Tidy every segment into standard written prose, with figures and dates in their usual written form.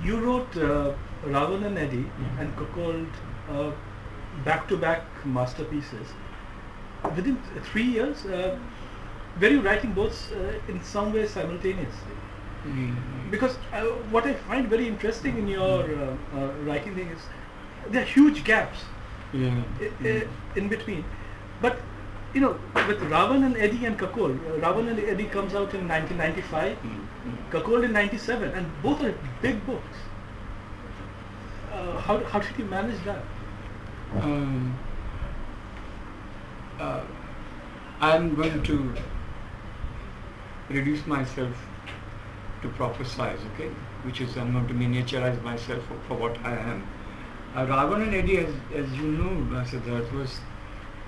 You wrote Ravan and Eddie and Cuckold back-to-back masterpieces. Within 3 years, were you writing both in some way simultaneously? Because what I find very interesting in your writing thing is there are huge gaps in between. But you know, with Ravan and Eddie and Kakol, Ravan and Eddie comes out in 1995, Kakol in 97, and both are big books. How did you manage that? I'm going to reduce myself to proper size, okay? Which is, I'm going to miniaturize myself for what I am. Ravan and Eddie, as you know, Siddharth, was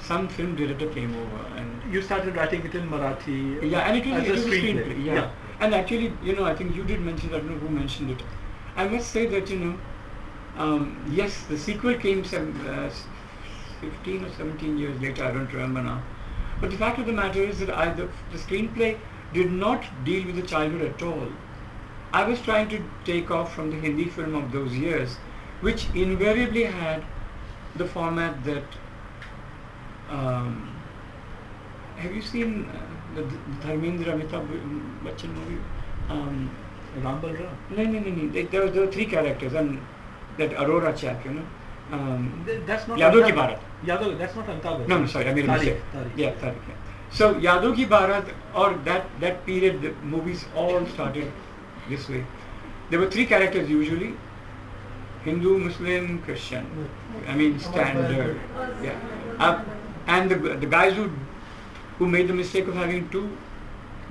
some film director came over and You started writing it in Marathi. yeah, and it was a screenplay. Yeah. And actually, you know, I think you did mention that. I don't know who mentioned it. I must say that, you know, yes, the sequel came 15 or 17 years later. I don't remember now. But the fact of the matter is that the screenplay did not deal with the childhood at all. I was trying to take off from the Hindi film of those years, which invariably had the format that. Have you seen the Dharmendra Amitabh Bachchan movie? Ram Balram. No. There were three characters, and that Aurora chap, you know. That's not Yadav Ki Bharat. Yadav, that's not Amitabh. No, sorry, I made a mistake. Tariq. Yeah, Tariq. Yeah. So Yadav Ki Bharat, or that period, the movies all started this way. There were three characters usually: Hindu, Muslim, Christian. I mean, standard. Yeah. And the guys who made the mistake of having two,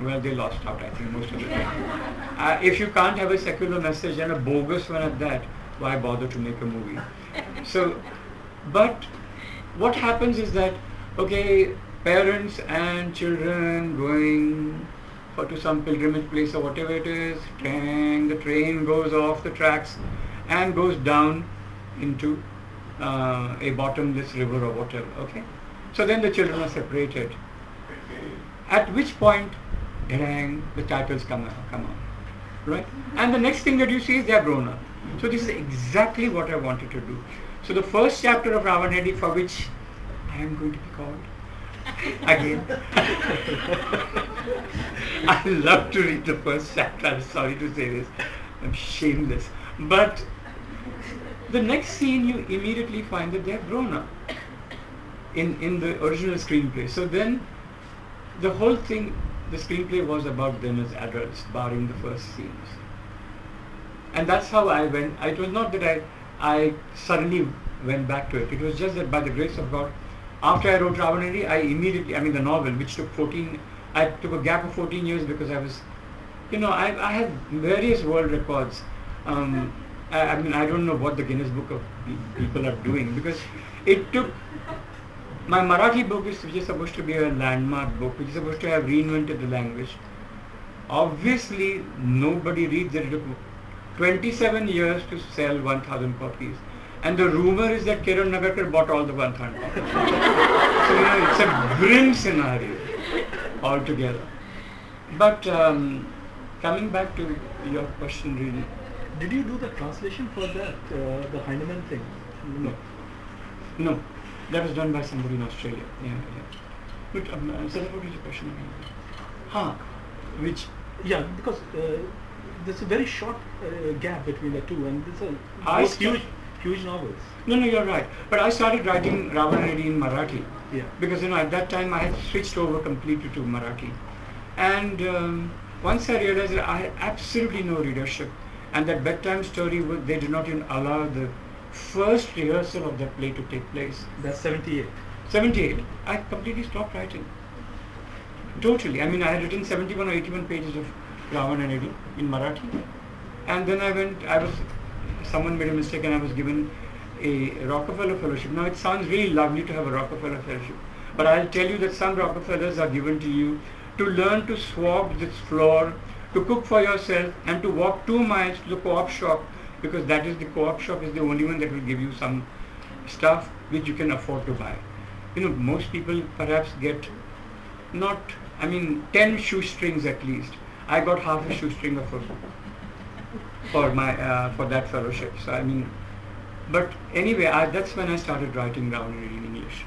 well, they lost out, I think, most of the time. If you can't have a secular message and a bogus one at that, why bother to make a movie? So, but what happens is that, okay, parents and children going to some pilgrimage place or whatever it is, the train goes off the tracks and goes down into a bottomless river or whatever, okay? So then the children are separated. At which point, the titles come on, right? And the next thing that you see is they are grown up. So this is exactly what I wanted to do. So the first chapter of Ravan Eddie, for which I am going to be called again. I love to read the first chapter. I'm sorry to say this. I'm shameless. But the next scene, you immediately find that they have grown up in the original screenplay. So then the whole thing, the screenplay was about them as adults, barring the first scenes. And that's how I went. It was not that I suddenly went back to it. It was just that by the grace of God, after I wrote Ravan Eddie, the novel, which took I took a gap of 14 years because I was, you know, I had various world records. I mean, I don't know what the Guinness Book of people are doing, because it took. My Marathi book, which is supposed to be a landmark book, which is supposed to have reinvented the language. Obviously, nobody reads it. It took 27 years to sell 1,000 copies. And the rumor is that Kiran Nagarkar bought all the 1,000 copies. So, you know, it's a grim scenario altogether. But coming back to your question, really. Did you do the translation for that, the Heinemann thing? No. That was done by somebody in Australia. Yeah. But sir, what is your question again? Which? Yeah, because there's a very short gap between the two, and there's huge novels. No, you're right. But I started writing Ravan Eddie in Marathi. Yeah. Because, you know, at that time I had switched over completely to Marathi. And once I realized that I had absolutely no readership, and that bedtime story, they did not even allow the first rehearsal of that play to take place. That's 78. 78. I completely stopped writing. Totally. I mean, I had written 71 or 81 pages of Ravan and Eddie in Marathi. And then someone made a mistake and I was given a Rockefeller Fellowship. Now, it sounds really lovely to have a Rockefeller Fellowship. But I'll tell you that some Rockefellers are given to you to learn to swab this floor, to cook for yourself, and to walk 2 miles to the co-op shop, because the co-op shop is the only one that will give you some stuff which you can afford to buy. You know, most people perhaps get 10 shoestrings at least. I got half a shoestring of for that fellowship. So I mean, but anyway, that's when I started writing down and reading English.